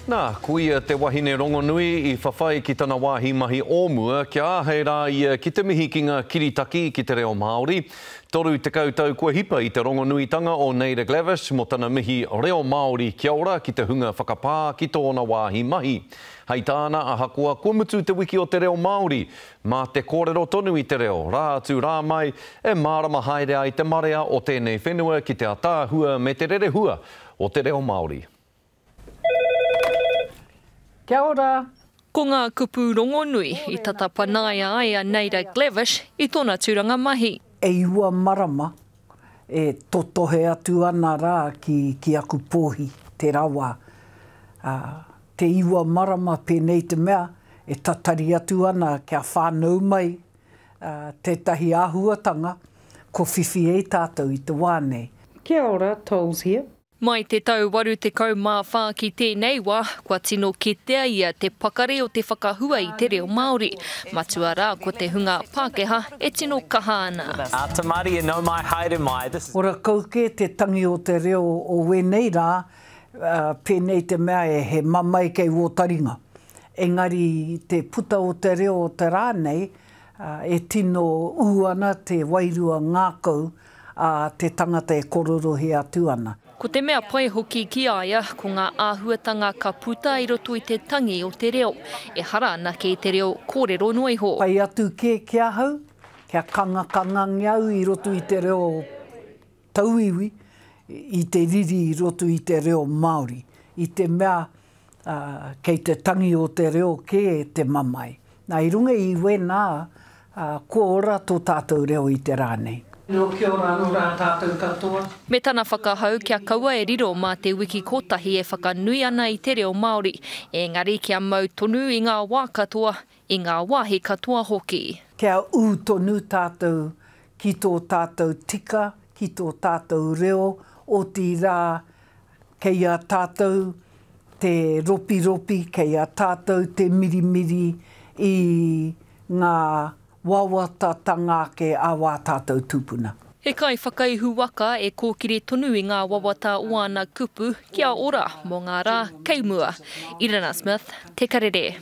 Nā, kuia te wahine rongonui I whawhai ki tana wāhi mahi ōmua kia hei rā ia ki te mihi ki ngā kiritaki ki te reo Māori. Toru te kautau kua hipa I te rongonuitanga o Neida Glavish mo tana mihi reo Māori kia ora ki te hunga whakapā ki tōna wāhi mahi. Hei tāna a hakua kua mutu te wiki o te reo Māori. Mā te kōrero tonu I te reo, rā atu rā mai e mārama haere ai te marea o tēnei whenua ki te atāhua me te rerehua o te reo Māori. Kia ora. Ko ngā kupu rongonui I tata panaia ai a Neida Glavish I tōna tūranga mahi. E iua marama e totohe atu ana rā ki aku pōhi, te rawa. Te iua marama pēnei te mea e tatari atu ana kia whānau mai tētahi āhuatanga ko whiwhi e tātou I te wānei. Kia ora, Tolls here. Mai te tau waru te kau mā whā ki tēnei wā, kua tino kitea ia te pakare o te whakahua I te reo Māori. Matua rā ko te hunga Pākehā e tino kaha ana. Tamari e no mai haere mai. Ora kauke te tangi o te reo o wenei rā, pēnei te mea e he mamai kei wōtaringa. Engari te puta o te reo o te rānei, e tino uana te wairua ngākau a te tangata e kororohi atu ana. Ko te mea pai hoki ki aia, ko ngā āhuatanga ka puta I roto I te tangi o te reo. E hara ana ki te reo kōrero noiho. Pai atu kia hau, kia kanga ngiau I roto I te reo tauiwi, I te riri I roto I te reo Māori. I te mea kei te tangi o te reo ke e te mamai. Nā I runga I wena, ko ora tō tātou reo I te rānei. No kia ora anō rā tātou katoa. Me tana whakahau kia kaua e riro mā te wiki kotahi e whakanui ana I te reo Māori. Engari kia mau tonu I ngā wā katoa, I ngā wāhi katoa hoki. Kia u tonu tātou ki tō tātou tika, ki tō tātou reo, o tī rā kei a tātou te ropi, kei a tātou te mirimiri I ngā wawatatanga ke awa tātou tupuna. He kai whakaihu waka e kōkiri tonu I ngā wawata o ana kupu kia ora mō ngā rā keimua. Irina Smith, Te Karere.